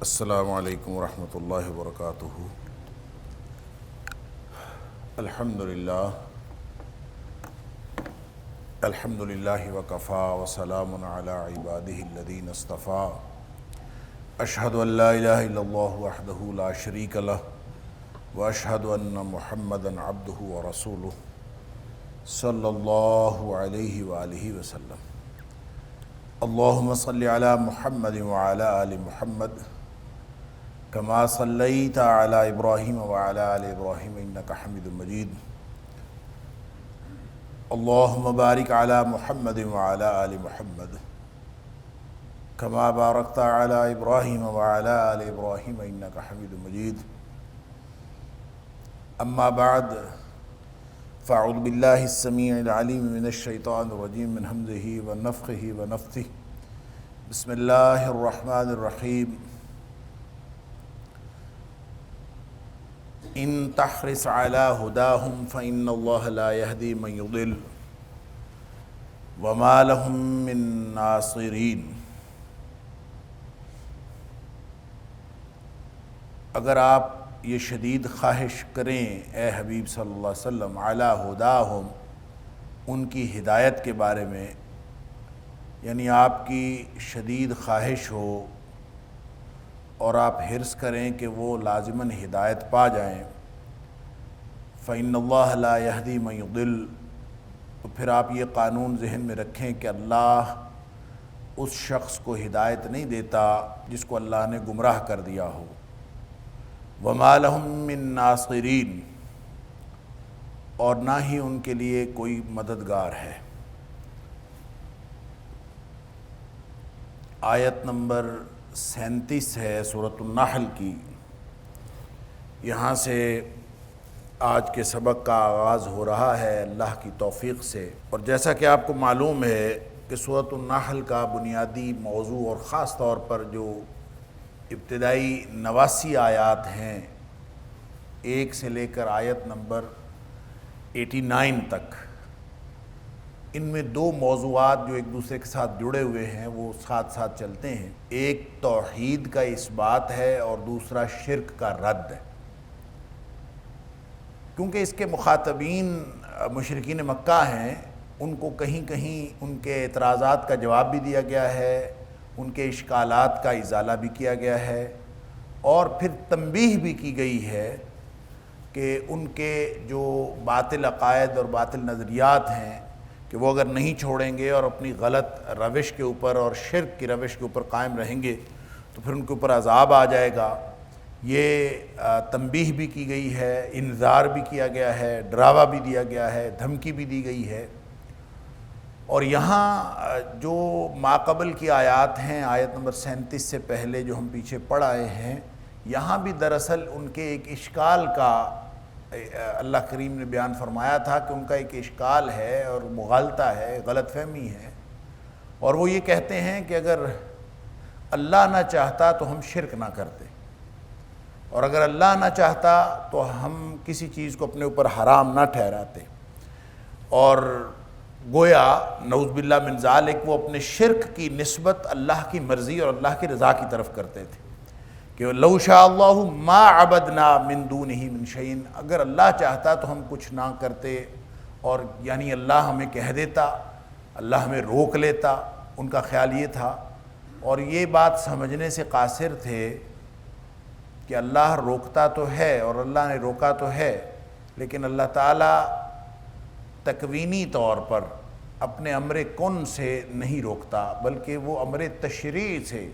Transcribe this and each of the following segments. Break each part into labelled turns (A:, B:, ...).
A: السلام علیکم ورحمۃ اللہ وبرکاتہ۔ الحمد للہ وکفا وسلام علی عبادہ الذین اصطفیٰ۔ اشہد ان لا الہ الا اللہ وحدہ لا شریک لہ واشہد ان محمدا عبدہ ورسولہ صلی اللہ علیہ وآلہ وسلم۔ اللہم صلی علی محمد وعلی آل محمد کما صلیت علی ابراہیم وعلی آل ابراہیم انک حمید مجید۔ اللہم بارک علی محمد وعلی آل محمد کما بارکت علی ابراہیم وعلی آل ابراہیم انک حمید مجید۔ اما بعد فاعوذ باللہ السمیع العلیم من الشیطان الرجیم من ہمزہ ونفخہ ونفثہ۔ بسم اللہ الرحمن الرحیم۔ ان تحرص علی ہداہم فإن اللہ لا یہدی من یضل وما لہم من ناصرین۔ اگر آپ یہ شدید خواہش کریں اے حبیب صلی اللہ علیہ وسلم علی ہداہم، ان کی ہدایت کے بارے میں، یعنی آپ کی شدید خواہش ہو اور آپ حرص کریں کہ وہ لازماً ہدایت پا جائیں، فإن اللہ لا یہدی من یضل، تو پھر آپ یہ قانون ذہن میں رکھیں کہ اللہ اس شخص کو ہدایت نہیں دیتا جس کو اللہ نے گمراہ کر دیا ہو۔ وما لہم من ناصرین، اور نہ ہی ان کے لیے کوئی مددگار ہے۔ آیت نمبر 37 ہے سورۃ النحل کی۔ یہاں سے آج کے سبق کا آغاز ہو رہا ہے اللہ کی توفیق سے، اور جیسا کہ آپ کو معلوم ہے کہ سورۃ النحل کا بنیادی موضوع اور خاص طور پر جو ابتدائی 89 آیات ہیں، 1 سے لے کر آیت نمبر 89 تک، ان میں 2 موضوعات جو ایک دوسرے کے ساتھ جڑے ہوئے ہیں وہ ساتھ ساتھ چلتے ہیں۔ ایک توحید کا اثبات ہے اور دوسرا شرک کا رد ہے، کیونکہ اس کے مخاطبین مشرکین مکہ ہیں، ان کو کہیں کہیں ان کے اعتراضات کا جواب بھی دیا گیا ہے، ان کے اشکالات کا ازالہ بھی کیا گیا ہے، اور پھر تنبیہ بھی کی گئی ہے کہ ان کے جو باطل عقائد اور باطل نظریات ہیں کہ وہ اگر نہیں چھوڑیں گے اور اپنی غلط روش کے اوپر اور شرک کی روش کے اوپر قائم رہیں گے تو پھر ان کے اوپر عذاب آ جائے گا۔ یہ تنبیہ بھی کی گئی ہے، انذار بھی کیا گیا ہے، ڈراوا بھی دیا گیا ہے، دھمکی بھی دی گئی ہے۔ اور یہاں جو ماقبل کی آیات ہیں، آیت نمبر 37 سے پہلے جو ہم پیچھے پڑھ آئے ہیں، یہاں بھی دراصل ان کے ایک اشکال کا اللہ کریم نے بیان فرمایا تھا کہ ان کا ایک اشکال ہے اور مغالطہ ہے، غلط فہمی ہے، اور وہ یہ کہتے ہیں کہ اگر اللہ نہ چاہتا تو ہم شرک نہ کرتے، اور اگر اللہ نہ چاہتا تو ہم کسی چیز کو اپنے اوپر حرام نہ ٹھہراتے، اور گویا نعوذ باللہ من ذالک وہ اپنے شرک کی نسبت اللہ کی مرضی اور اللہ کی رضا کی طرف کرتے تھے کہ لو شاء اللہ ما عبدنا من دونہ من شیء، اگر اللہ چاہتا تو ہم کچھ نہ کرتے، اور یعنی اللہ ہمیں کہہ دیتا، اللہ ہمیں روک لیتا، ان کا خیال یہ تھا۔ اور یہ بات سمجھنے سے قاصر تھے کہ اللہ روکتا تو ہے اور اللہ نے روکا تو ہے، لیکن اللہ تعالیٰ تکوینی طور پر اپنے امر کن سے نہیں روکتا، بلکہ وہ امر تشریع سے،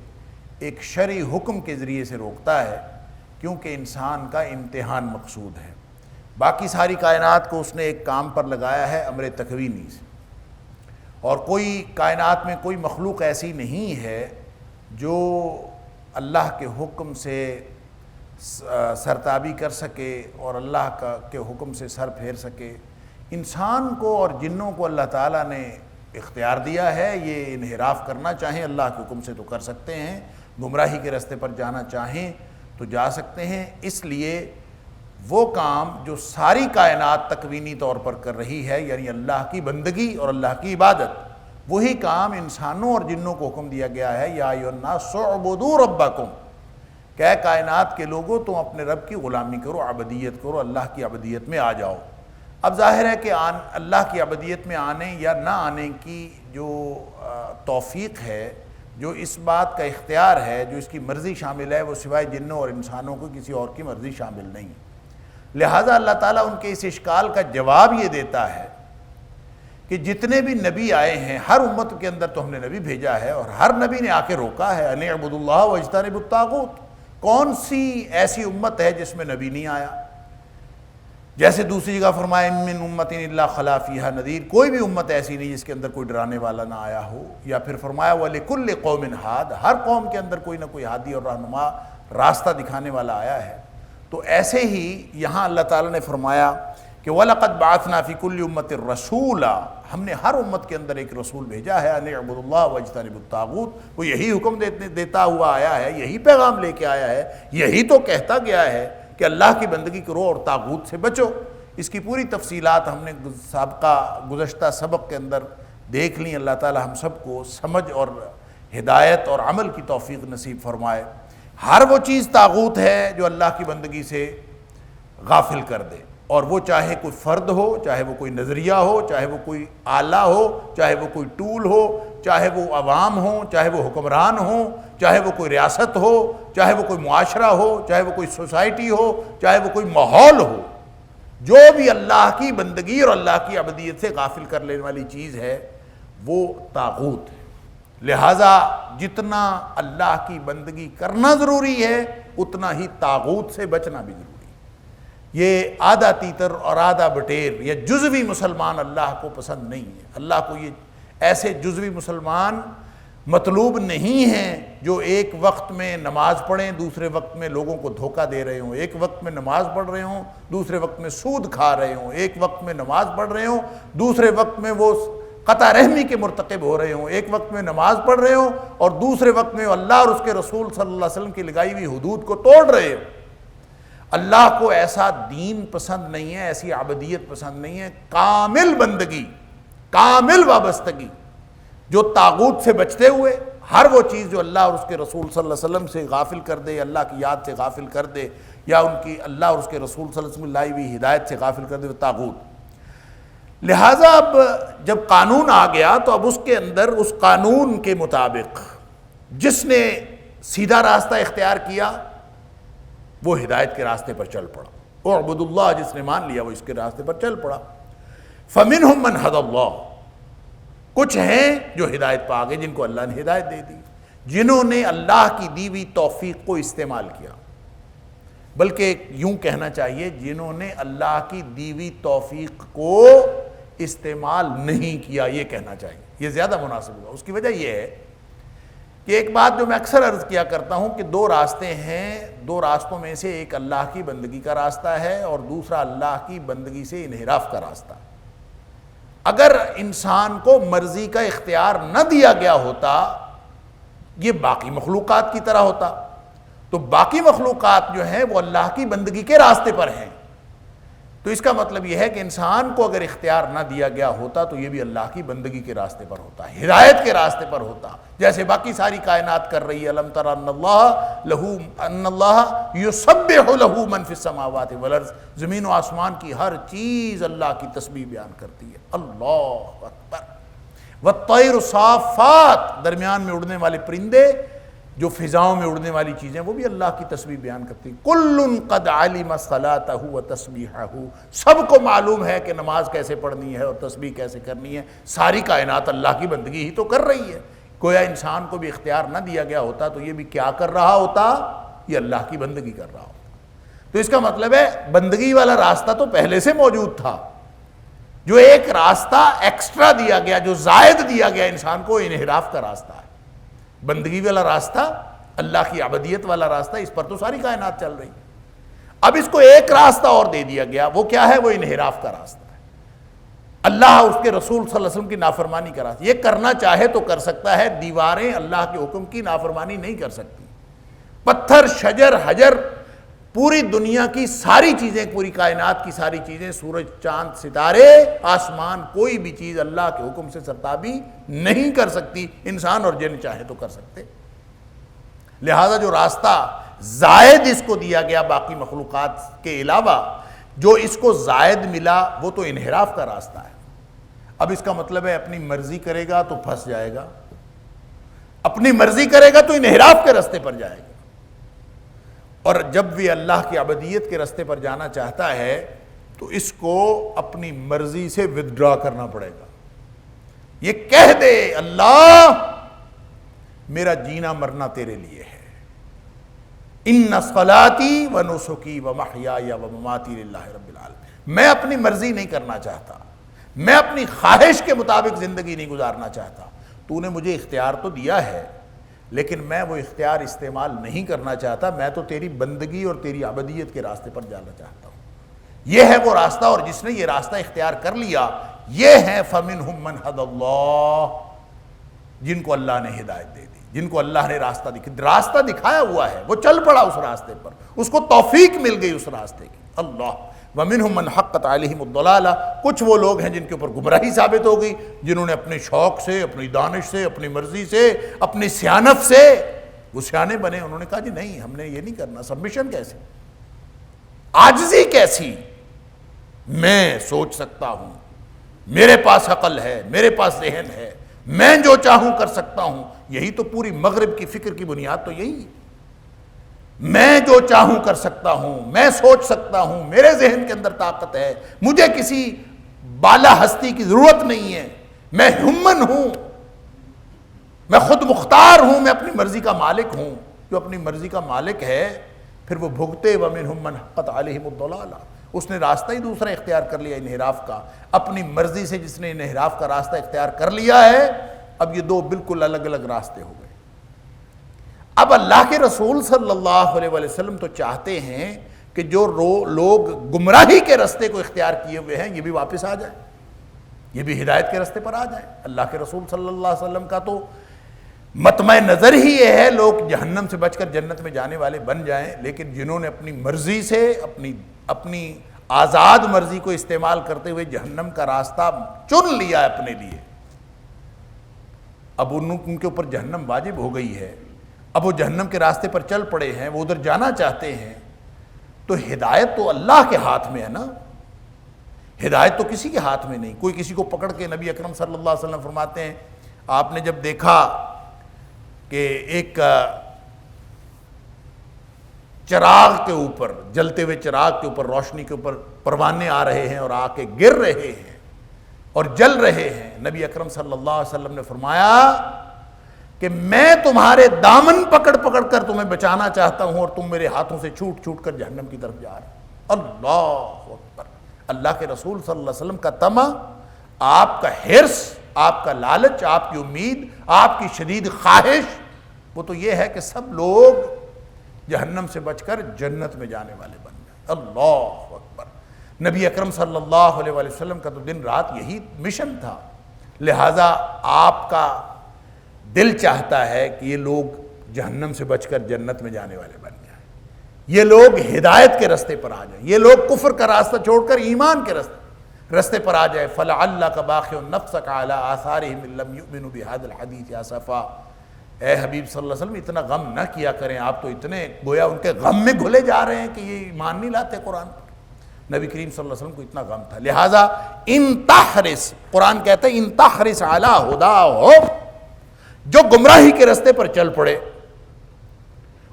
A: ایک شرعی حکم کے ذریعے سے روکتا ہے، کیونکہ انسان کا امتحان مقصود ہے۔ باقی ساری کائنات کو اس نے ایک کام پر لگایا ہے، امر تکوینی سے، اور کوئی کائنات میں کوئی مخلوق ایسی نہیں ہے جو اللہ کے حکم سے سرتابی کر سکے اور اللہ کے حکم سے سر پھیر سکے۔ انسان کو اور جنوں کو اللہ تعالیٰ نے اختیار دیا ہے، یہ انحراف کرنا چاہیں اللہ کے حکم سے تو کر سکتے ہیں، گمراہی کے راستے پر جانا چاہیں تو جا سکتے ہیں۔ اس لیے وہ کام جو ساری کائنات تکوینی طور پر کر رہی ہے، یعنی اللہ کی بندگی اور اللہ کی عبادت، وہی کام انسانوں اور جنوں کو حکم دیا گیا ہے، یا ایھا الناس اعبدوا ربکم، کہ اے کائنات کے لوگوں تم اپنے رب کی غلامی کرو، عبدیت کرو، اللہ کی عبدیت میں آ جاؤ۔ اب ظاہر ہے کہ اللہ کی عبدیت میں آنے یا نہ آنے کی جو توفیق ہے، جو اس بات کا اختیار ہے، جو اس کی مرضی شامل ہے، وہ سوائے جنوں اور انسانوں کو کسی اور کی مرضی شامل نہیں۔ لہٰذا اللہ تعالیٰ ان کے اس اشکال کا جواب یہ دیتا ہے کہ جتنے بھی نبی آئے ہیں، ہر امت کے اندر تو ہم نے نبی بھیجا ہے، اور ہر نبی نے آ کے روکا ہے، ان اعبدوا اللہ واجتنبوا الطاغوت۔ کون سی ایسی امت ہے جس میں نبی نہیں آیا؟ جیسے دوسری جگہ فرمایا من امت الا خلا فیہا نذیر، کوئی بھی امت ایسی نہیں جس کے اندر کوئی ڈرانے والا نہ آیا ہو۔ یا پھر فرمایا وَلِكُلِّ قَوْمٍ ہاد، ہر قوم کے اندر کوئی نہ کوئی ہادی اور رہنما، راستہ دکھانے والا آیا ہے۔ تو ایسے ہی یہاں اللہ تعالیٰ نے فرمایا کہ وَلَقَدْ بَعَثْنَا فِي كُلِّ أُمَّةٍ رَسُولًا، ہم نے ہر امت کے اندر ایک رسول بھیجا ہے، ان اعبدوا اللہ واجتنبوا الطاغوت، وہ یہی حکم دیتا ہوا آیا ہے، یہی پیغام لے کے آیا ہے، یہی تو کہتا گیا ہے کہ اللہ کی بندگی کرو اور طاغوت سے بچو۔ اس کی پوری تفصیلات ہم نے گزشتہ سبق کے اندر دیکھ لیں۔ اللہ تعالی ہم سب کو سمجھ اور ہدایت اور عمل کی توفیق نصیب فرمائے۔ ہر وہ چیز طاغوت ہے جو اللہ کی بندگی سے غافل کر دے، اور وہ چاہے کوئی فرد ہو، چاہے وہ کوئی نظریہ ہو، چاہے وہ کوئی آلہ ہو، چاہے وہ کوئی ٹول ہو، چاہے وہ عوام ہوں، چاہے وہ حکمران ہوں، چاہے وہ کوئی ریاست ہو، چاہے وہ کوئی معاشرہ ہو، چاہے وہ کوئی سوسائٹی ہو، چاہے وہ کوئی ماحول ہو، جو بھی اللہ کی بندگی اور اللہ کی عبدیت سے غافل کر لینے والی چیز ہے وہ طاغوت ہے۔ لہٰذا جتنا اللہ کی بندگی کرنا ضروری ہے، اتنا ہی طاغوت سے بچنا بھی ضروری ہے۔ یہ آدھا تیتر اور آدھا بٹیر یا جزوی مسلمان اللہ کو پسند نہیں ہے۔ اللہ کو یہ ایسے جزوی مسلمان مطلوب نہیں ہیں جو ایک وقت میں نماز پڑھیں، دوسرے وقت میں لوگوں کو دھوکہ دے رہے ہوں، ایک وقت میں نماز پڑھ رہے ہوں، دوسرے وقت میں سود کھا رہے ہوں، ایک وقت میں نماز پڑھ رہے ہوں، دوسرے وقت میں وہ قطع رحمی کے مرتکب ہو رہے ہوں، ایک وقت میں نماز پڑھ رہے ہوں اور دوسرے وقت میں اللہ اور اس کے رسول صلی اللہ علیہ وسلم کی لگائی ہوئی حدود کو توڑ رہے ہوں۔ اللہ کو ایسا دین پسند نہیں ہے، ایسی عبدیت پسند نہیں ہے۔ کامل بندگی، کامل وابستگی، جو طاغوت سے بچتے ہوئے، ہر وہ چیز جو اللہ اور اس کے رسول صلی اللہ علیہ وسلم سے غافل کر دے، اللہ کی یاد سے غافل کر دے، یا ان کی اللہ اور اس کے رسول صلی اللہ علیہ وسلم لائی ہوئی ہدایت سے غافل کر دے، وہ طاغوت۔ لہٰذا اب جب قانون آ گیا تو اب اس کے اندر اس قانون کے مطابق جس نے سیدھا راستہ اختیار کیا وہ ہدایت کے راستے پر چل پڑا، اعبد اللہ، جس نے مان لیا وہ اس کے راستے پر چل پڑا۔ فمنہم من ھدی اللہ، کچھ ہیں جو ہدایت پا گئے، جن کو اللہ نے ہدایت دے دی، جنہوں نے اللہ کی دی ہوئی توفیق کو استعمال کیا، بلکہ یوں کہنا چاہیے جنہوں نے اللہ کی دی ہوئی توفیق کو استعمال نہیں کیا، یہ کہنا چاہیے، یہ زیادہ مناسب ہوگا۔ اس کی وجہ یہ ہے کہ ایک بات جو میں اکثر عرض کیا کرتا ہوں کہ دو راستے ہیں، دو راستوں میں سے ایک اللہ کی بندگی کا راستہ ہے اور دوسرا اللہ کی بندگی سے انحراف کا راستہ۔ اگر انسان کو مرضی کا اختیار نہ دیا گیا ہوتا، یہ باقی مخلوقات کی طرح ہوتا، تو باقی مخلوقات جو ہیں وہ اللہ کی بندگی کے راستے پر ہیں، تو اس کا مطلب یہ ہے کہ انسان کو اگر اختیار نہ دیا گیا ہوتا تو یہ بھی اللہ کی بندگی کے راستے پر ہوتا، ہدایت کے راستے پر ہوتا، جیسے باقی ساری کائنات کر رہی ہے۔ الم تر ان اللہ یسبح لہ من فی السماوات والارض، زمین و آسمان کی ہر چیز اللہ کی تسبیح بیان کرتی ہے۔ اللہ اکبر۔ والطیر صافات، درمیان میں اڑنے والے پرندے، جو فضاؤں میں اڑنے والی چیزیں، وہ بھی اللہ کی تسبیح بیان کرتی ہیں۔ کل قد علم صلاتہ و تسبیحہ، سب کو معلوم ہے کہ نماز کیسے پڑھنی ہے اور تسبیح کیسے کرنی ہے۔ ساری کائنات اللہ کی بندگی ہی تو کر رہی ہے۔ گویا انسان کو بھی اختیار نہ دیا گیا ہوتا تو یہ بھی کیا کر رہا ہوتا؟ یہ اللہ کی بندگی کر رہا ہوتا۔ تو اس کا مطلب ہے بندگی والا راستہ تو پہلے سے موجود تھا، جو ایک راستہ ایکسٹرا دیا گیا، جو زائد دیا گیا انسان کو، انحراف کا راستہ ہے۔ بندگی والا راستہ، اللہ کی عبدیت والا راستہ، اس پر تو ساری کائنات چل رہی ہے۔ اب اس کو ایک راستہ اور دے دیا گیا، وہ کیا ہے؟ وہ انحراف کا راستہ ہے۔ اللہ اس کے رسول صلی اللہ علیہ وسلم کی نافرمانی کرا، یہ کرنا چاہے تو کر سکتا ہے، دیواریں اللہ کے حکم کی نافرمانی نہیں کر سکتی، پتھر، شجر، حجر، پوری دنیا کی ساری چیزیں، پوری کائنات کی ساری چیزیں، سورج، چاند، ستارے، آسمان، کوئی بھی چیز اللہ کے حکم سے سرتابی نہیں کر سکتی، انسان اور جن چاہے تو کر سکتے۔ لہذا جو راستہ زائد اس کو دیا گیا باقی مخلوقات کے علاوہ، جو اس کو زائد ملا وہ تو انحراف کا راستہ ہے۔ اب اس کا مطلب ہے اپنی مرضی کرے گا تو پھنس جائے گا، اپنی مرضی کرے گا تو انحراف کے راستے پر جائے گا، اور جب بھی اللہ کی عبدیت کے راستے پر جانا چاہتا ہے تو اس کو اپنی مرضی سے ودڈرا کرنا پڑے گا، یہ کہہ دے اللہ میرا جینا مرنا تیرے لیے ہے، ان صلاتی و نسکی و محیای و مماتی للہ رب العالمین، میں اپنی مرضی نہیں کرنا چاہتا، میں اپنی خواہش کے مطابق زندگی نہیں گزارنا چاہتا، تو نے مجھے اختیار تو دیا ہے لیکن میں وہ اختیار استعمال نہیں کرنا چاہتا، میں تو تیری بندگی اور تیری عبدیت کے راستے پر جانا چاہتا ہوں۔ یہ ہے وہ راستہ، اور جس نے یہ راستہ اختیار کر لیا یہ ہے فَمِنْهُمْ مَنْ هَدَى اللَّهُ، جن کو اللہ نے ہدایت دے دی، جن کو اللہ نے راستہ دکھایا ہوا ہے، وہ چل پڑا اس راستے پر، اس کو توفیق مل گئی اس راستے کی۔ اللہ وَمِنْهُمْ مَنْ حَقَّتْ عَلَيْهِمُ الضَّلَالَةُ، کچھ وہ لوگ ہیں جن کے اوپر گمراہی ثابت ہو گئی، جنہوں نے اپنے شوق سے، اپنی دانش سے، اپنی مرضی سے، اپنی سیانت سے وہ سیانے بنے، انہوں نے کہا جی نہیں ہم نے یہ نہیں کرنا، سبمیشن کیسے، عاجزی کیسی، میں سوچ سکتا ہوں، میرے پاس عقل ہے، میرے پاس ذہن ہے، میں جو چاہوں کر سکتا ہوں، یہی تو پوری مغرب کی فکر کی بنیاد تو یہی ہے، میں جو چاہوں کر سکتا ہوں، میں سوچ سکتا ہوں، میرے ذہن کے اندر طاقت ہے، مجھے کسی بالا ہستی کی ضرورت نہیں ہے، میں ہیومن ہوں، میں خود مختار ہوں، میں اپنی مرضی کا مالک ہوں۔ جو اپنی مرضی کا مالک ہے پھر وہ بھگتے وَمِنْهُمْ مَنْ حَقَّتْ عَلَيْهِمُ الضَّلَالَةُ، اس نے راستہ ہی دوسرا اختیار کر لیا انحراف کا، اپنی مرضی سے جس نے انحراف کا راستہ اختیار کر لیا ہے، اب یہ دو بالکل الگ الگ راستے ہو گئے۔ اب اللہ کے رسول صلی اللہ علیہ وسلم تو چاہتے ہیں کہ جو لوگ گمراہی کے راستے کو اختیار کیے ہوئے ہیں یہ بھی واپس آ جائیں، یہ بھی ہدایت کے راستے پر آ جائیں۔ اللہ کے رسول صلی اللہ علیہ وسلم کا تو مطمع نظر ہی یہ ہے لوگ جہنم سے بچ کر جنت میں جانے والے بن جائیں، لیکن جنہوں نے اپنی مرضی سے، اپنی آزاد مرضی کو استعمال کرتے ہوئے جہنم کا راستہ چن لیا اپنے لیے، اب ان کے اوپر جہنم واجب ہو گئی ہے، اب وہ جہنم کے راستے پر چل پڑے ہیں، وہ ادھر جانا چاہتے ہیں، تو ہدایت تو اللہ کے ہاتھ میں ہے نا، ہدایت تو کسی کے ہاتھ میں نہیں۔ کوئی کسی کو پکڑ کے، نبی اکرم صلی اللہ علیہ وسلم فرماتے ہیں آپ نے جب دیکھا کہ ایک چراغ کے اوپر، جلتے ہوئے چراغ کے اوپر، روشنی کے اوپر پروانے آ رہے ہیں اور آ کے گر رہے ہیں اور جل رہے ہیں، نبی اکرم صلی اللہ علیہ وسلم نے فرمایا کہ میں تمہارے دامن پکڑ پکڑ کر تمہیں بچانا چاہتا ہوں اور تم میرے ہاتھوں سے چھوٹ چھوٹ کر جہنم کی طرف جا رہے ہو۔ اللہ اکبر۔ اللہ کے رسول صلی اللہ علیہ وسلم کا طمع، آپ کا حرص، آپ کا لالچ، آپ کی امید، آپ کی شدید خواہش، وہ تو یہ ہے کہ سب لوگ جہنم سے بچ کر جنت میں جانے والے بن جائیں۔ اللہ اکبر۔ نبی اکرم صلی اللہ علیہ وسلم کا تو دن رات یہی مشن تھا، لہٰذا آپ کا دل چاہتا ہے کہ یہ لوگ جہنم سے بچ کر جنت میں جانے والے بن جائیں، یہ لوگ ہدایت کے راستے پر آ جائیں، یہ لوگ کفر کا راستہ چھوڑ کر ایمان کے راستے پر آ جائیں۔ فَلَعَلَّكَ بَاخِعٌ نَفْسَكَ عَلَىٰ آثَارِهِمْ إِن لَّمْ يُؤْمِنُوا بِهَٰذَا الْحَدِيثِ آسَفًا۔ اے حبیب صلی اللہ علیہ وسلم اتنا غم نہ کیا کریں، آپ تو اتنے گویا ان کے غم میں گھلے جا رہے ہیں کہ یہ ایمان نہیں لاتے قرآن پر۔ نبی کریم صلی اللہ علیہ وسلم کو اتنا غم تھا، لہٰذا ان تحرس، قرآن کہتا ہے ان تحرس علی ہداہم، جو گمراہی کے راستے پر چل پڑے،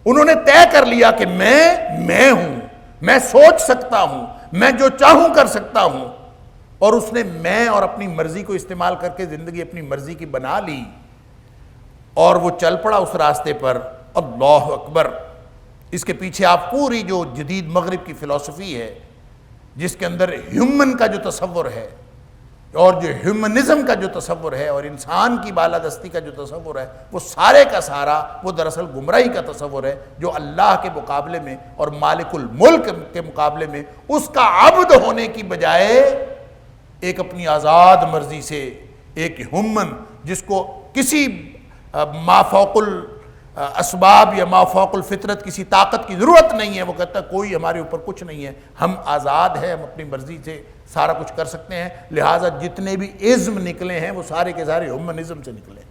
A: انہوں نے طے کر لیا کہ میں ہوں، میں سوچ سکتا ہوں، میں جو چاہوں کر سکتا ہوں، اور اس نے میں اور اپنی مرضی کو استعمال کر کے زندگی اپنی مرضی کی بنا لی اور وہ چل پڑا اس راستے پر۔ اللہ اکبر۔ اس کے پیچھے آپ پوری جو جدید مغرب کی فلسفی ہے جس کے اندر ہیومن کا جو تصور ہے اور جو ہیومنزم کا جو تصور ہے اور انسان کی بالادستی کا جو تصور ہے، وہ سارے کا سارا وہ دراصل گمراہی کا تصور ہے، جو اللہ کے مقابلے میں اور مالک الملک کے مقابلے میں اس کا عبد ہونے کی بجائے ایک اپنی آزاد مرضی سے، ایک ہیومن جس کو کسی مافوق الاسباب یا مافوق الفطرت کسی طاقت کی ضرورت نہیں ہے، وہ کہتا ہے کوئی ہمارے اوپر کچھ نہیں ہے، ہم آزاد ہیں، ہم اپنی مرضی سے سارا کچھ کر سکتے ہیں، لہٰذا جتنے بھی ازم نکلے ہیں وہ سارے کے سارے ہیومنزم سے نکلے ہیں۔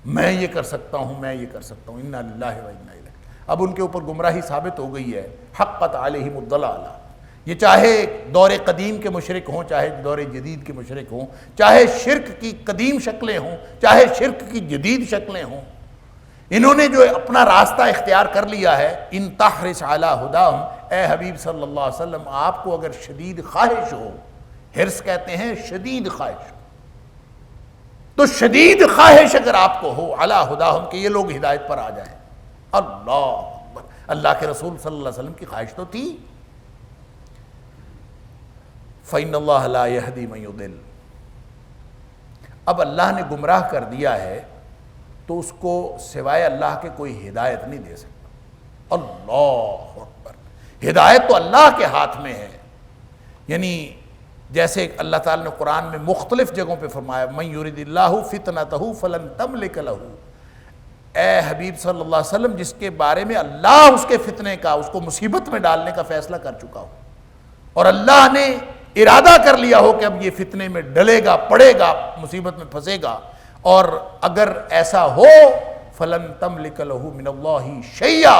A: میں یہ کر سکتا ہوں، میں یہ کر سکتا ہوں، انا للہ و انا الیہ۔ اب ان کے اوپر گمراہی ثابت ہو گئی ہے، حقت علیہم الضلالہ۔ یہ چاہے دور قدیم کے مشرک ہوں، چاہے دور جدید کے مشرک ہوں، چاہے شرک کی قدیم شکلیں ہوں، چاہے شرک کی جدید شکلیں ہوں، انہوں نے جو اپنا راستہ اختیار کر لیا ہے۔ ان تحرص علی ہداہم، اے حبیب صلی اللہ علیہ وسلم آپ کو اگر شدید خواہش ہو، حرص کہتے ہیں شدید خواہش، تو شدید خواہش اگر آپ کو ہو علی ہداہم کہ یہ لوگ ہدایت پر آ جائیں، اللہ اکبر، اللہ کے رسول صلی اللہ علیہ وسلم کی خواہش تو تھی۔ فإن اللہ لا یہدی من یضل، اب اللہ نے گمراہ کر دیا ہے تو اس کو سوائے اللہ کے کوئی ہدایت نہیں دے سکتا۔ اللہ اکبر، ہدایت تو اللہ کے ہاتھ میں ہے۔ یعنی جیسے اللہ تعالیٰ نے قرآن میں مختلف جگہوں پہ فرمایا من یرید اللہ فتنتہ فلن تملک لہ، اے حبیب صلی اللہ علیہ وسلم جس کے بارے میں اللہ اس کے فتنے کا، اس کو مصیبت میں ڈالنے کا فیصلہ کر چکا ہو، اور اللہ نے ارادہ کر لیا ہو کہ اب یہ فتنے میں ڈلے گا، پڑے گا، مصیبت میں پھنسے گا، اور اگر ایسا ہو فلن تملک لہ من اللہ شیئا،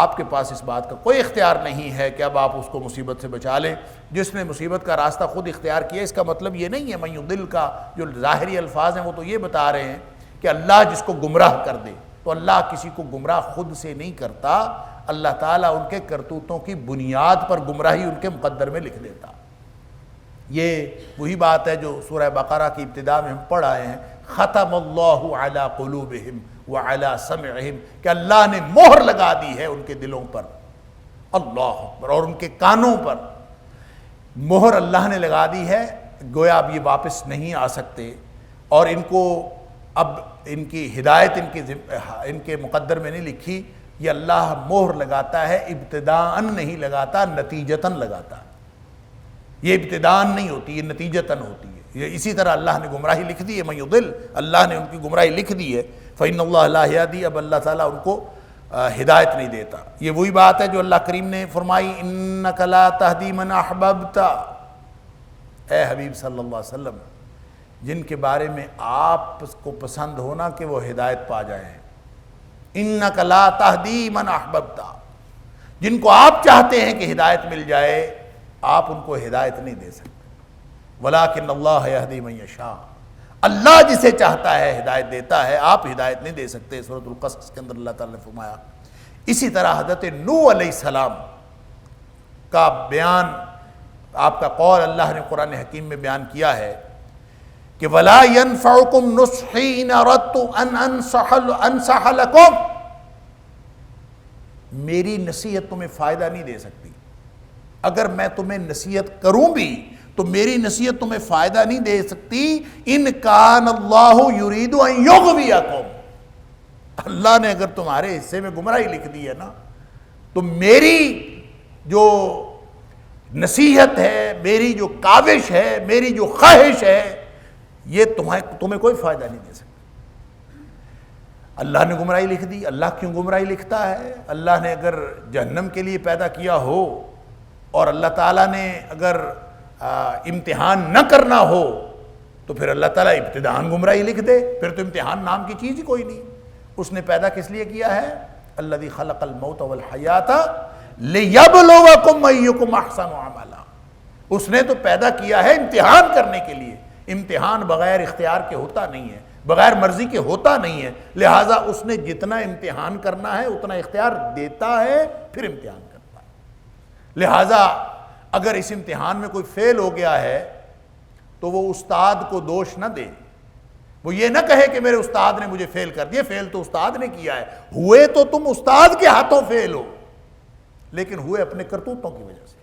A: آپ کے پاس اس بات کا کوئی اختیار نہیں ہے کہ اب آپ اس کو مصیبت سے بچا لیں۔ جس نے مصیبت کا راستہ خود اختیار کیا، اس کا مطلب یہ نہیں ہے من یضل کا جو ظاہری الفاظ ہیں وہ تو یہ بتا رہے ہیں کہ اللہ جس کو گمراہ کر دے، تو اللہ کسی کو گمراہ خود سے نہیں کرتا، اللہ تعالیٰ ان کے کرتوتوں کی بنیاد پر گمراہی ان کے مقدر میں لکھ دیتا۔ یہ وہی بات ہے جو سورہ بقرہ کی ابتدا میں ہم پڑھ آئے ہیں، ختم اللہ علی قلوبہم وعلی سمعہم، کہ اللہ نے مہر لگا دی ہے ان کے دلوں پر، اللہ اکبر، اور ان کے کانوں پر مہر اللہ نے لگا دی ہے، گویا اب یہ واپس نہیں آ سکتے، اور ان کو اب ان کی ہدایت ان کے مقدر میں نہیں لکھی۔ یہ اللہ مہر لگاتا ہے، ابتداءً نہیں لگاتا، نتیجتاً لگاتا ہے۔ یہ ابتداءً نہیں ہوتی، یہ نتیجتاً ہوتی ہے۔ یہ اسی طرح اللہ نے گمراہی لکھ دی ہے، من یضل، اللہ نے ان کی گمراہی لکھ دی ہے، فإن اللہ لا یہدی، اب اللہ تعالیٰ ان کو ہدایت نہیں دیتا۔ یہ وہی بات ہے جو اللہ کریم نے فرمائی انک لا تہدی من احببت، اے حبیب صلی اللہ علیہ وسلم جن کے بارے میں آپ کو پسند ہونا کہ وہ ہدایت پا جائیں، انک لا تہدی من احببت، جن کو آپ چاہتے ہیں کہ ہدایت مل جائے آپ ان کو ہدایت نہیں دے سکتے، ولکن اللہ یہدی من یشاء، اللہ جسے چاہتا ہے ہدایت دیتا ہے، آپ ہدایت نہیں دے سکتے۔ سورۃ القصص کے اندر اللہ تعالیٰ نے فرمایا۔ اسی طرح حضرت نوح علیہ السلام کا بیان، آپ کا قول اللہ نے قرآن حکیم میں بیان کیا ہے کہ وَلَا يَنفَعُكُمْ نُصْحِي إِنْ أَرَدْتُ أَنْ أَنْصَحَ لَكُمْ، میری نصیحت تمہیں فائدہ نہیں دے سکتی، اگر میں تمہیں نصیحت کروں بھی تو میری نصیحت تمہیں فائدہ نہیں دے سکتی۔ ان کان اللہ یرید ان یغویکم، اللہ نے اگر تمہارے حصے میں گمراہی لکھ دی ہے نا، تو میری جو نصیحت ہے، میری جو کاوش ہے، میری جو خواہش ہے، یہ تمہیں کوئی فائدہ نہیں دے سکتی۔ اللہ نے گمراہی لکھ دی، اللہ کیوں گمراہی لکھتا ہے؟ اللہ نے اگر جہنم کے لیے پیدا کیا ہو اور اللہ تعالیٰ نے اگر امتحان نہ کرنا ہو تو پھر اللہ تعالیٰ ابتداءً گمراہی لکھ دے، پھر تو امتحان نام کی چیز ہی کوئی نہیں۔ اس نے پیدا کس لیے کیا ہے؟ الذی خلق الموت والحیات لیبلوکم ایکم احسن عملا، اس نے تو پیدا کیا ہے امتحان کرنے کے لیے۔ امتحان بغیر اختیار کے ہوتا نہیں ہے، بغیر مرضی کے ہوتا نہیں ہے، لہٰذا اس نے جتنا امتحان کرنا ہے اتنا اختیار دیتا ہے، پھر امتحان کرتا ہے۔ لہٰذا اگر اس امتحان میں کوئی فیل ہو گیا ہے تو وہ استاد کو دوش نہ دے، وہ یہ نہ کہے کہ میرے استاد نے مجھے فیل کر دیا، فیل تو استاد نے کیا ہے، ہوئے تو تم استاد کے ہاتھوں فیل ہو، لیکن ہوئے اپنے کرتوتوں کی وجہ سے۔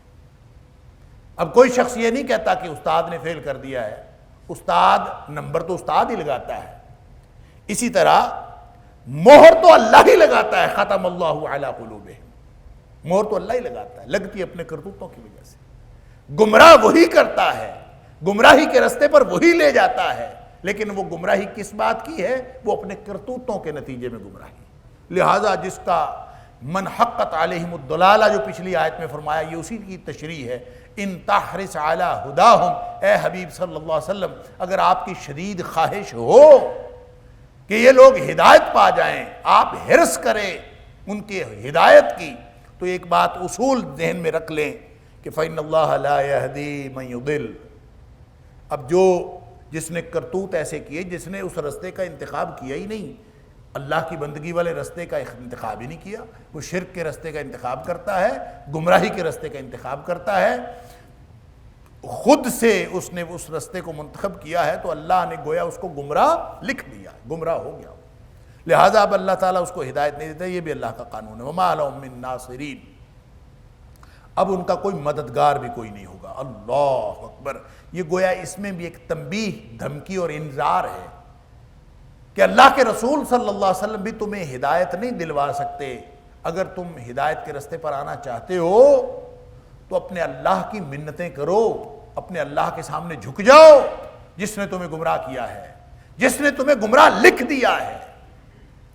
A: اب کوئی شخص یہ نہیں کہتا کہ استاد نے فیل کر دیا ہے، استاد نمبر تو استاد ہی لگاتا ہے، اسی طرح مہر تو اللہ ہی لگاتا ہے، ختم اللہ علی قلوبہم، مہر تو اللہ ہی لگاتا ہے، لگتی ہے اپنے کرتوتوں کی وجہ سے۔ گمراہ وہی کرتا ہے، گمراہی کے رستے پر وہی لے جاتا ہے، لیکن وہ گمراہی کس بات کی ہے؟ وہ اپنے کرتوتوں کے نتیجے میں گمراہی۔ لہٰذا جس کا من حقت علیہم الضلالہ جو پچھلی آیت میں فرمایا، یہ اسی کی تشریح ہے۔ ان تحرص علی ہداہم، اے حبیب صلی اللہ علیہ وسلم اگر آپ کی شدید خواہش ہو کہ یہ لوگ ہدایت پا جائیں، آپ حرص کریں ان کے ہدایت کی، تو ایک بات اصول ذہن میں رکھ لیں کہ فإن اللہ لا یہدی من یضل۔ اب جس نے کرتوت ایسے کیے، جس نے اس رستے کا انتخاب کیا ہی نہیں، اللہ کی بندگی والے رستے کا انتخاب ہی نہیں کیا، وہ شرک کے رستے کا انتخاب کرتا ہے، گمراہی کے رستے کا انتخاب کرتا ہے، خود سے اس نے اس رستے کو منتخب کیا ہے، تو اللہ نے گویا اس کو گمراہ لکھ دیا، گمراہ ہو گیا۔ لہٰذا اب اللہ تعالیٰ اس کو ہدایت نہیں دیتا، یہ بھی اللہ کا قانون ہے۔ وما لهم من ناصرین، اب ان کا کوئی مددگار بھی کوئی نہیں ہوگا۔ اللہ اکبر، یہ گویا اس میں بھی ایک تنبیہ، دھمکی اور انذار ہے کہ اللہ کے رسول صلی اللہ علیہ وسلم بھی تمہیں ہدایت نہیں دلوا سکتے۔ اگر تم ہدایت کے رستے پر آنا چاہتے ہو تو اپنے اللہ کی منتیں کرو، اپنے اللہ کے سامنے جھک جاؤ، جس نے تمہیں گمراہ کیا ہے، جس نے تمہیں گمراہ لکھ دیا ہے۔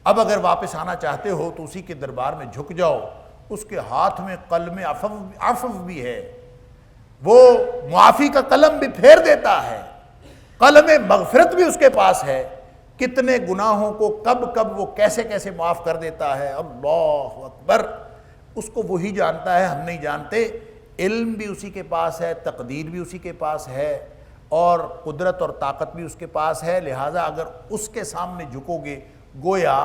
A: اب اگر واپس آنا چاہتے ہو تو اسی کے دربار میں جھک جاؤ، اس کے ہاتھ میں قلم عفو بھی ہے، وہ معافی کا قلم بھی پھیر دیتا ہے، قلم مغفرت بھی اس کے پاس ہے، کتنے گناہوں کو کب وہ کیسے معاف کر دیتا ہے۔ اللہ اکبر، اس کو وہی جانتا ہے، ہم نہیں جانتے۔ علم بھی اسی کے پاس ہے، تقدیر بھی اسی کے پاس ہے، اور قدرت اور طاقت بھی اس کے پاس ہے۔ لہٰذا اگر اس کے سامنے جھکو گے، گویا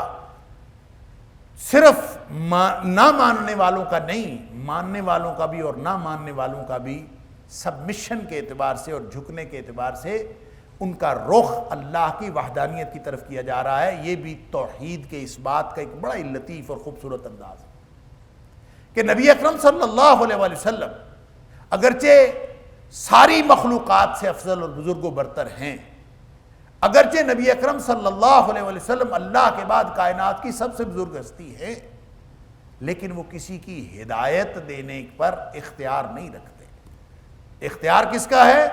A: صرف نہ ماننے والوں کا نہیں، ماننے والوں کا بھی اور نہ ماننے والوں کا بھی سبمشن کے اعتبار سے اور جھکنے کے اعتبار سے ان کا رخ اللہ کی وحدانیت کی طرف کیا جا رہا ہے۔ یہ بھی توحید کے اس بات کا ایک بڑا ہی لطیف اور خوبصورت انداز ہے کہ نبی اکرم صلی اللہ علیہ وآلہ وسلم اگرچہ ساری مخلوقات سے افضل اور بزرگ و برتر ہیں، اگرچہ نبی اکرم صلی اللہ علیہ وآلہ وسلم اللہ کے بعد کائنات کی سب سے بزرگ ہستی ہے، لیکن وہ کسی کی ہدایت دینے پر اختیار نہیں رکھتے۔ اختیار کس کا ہے؟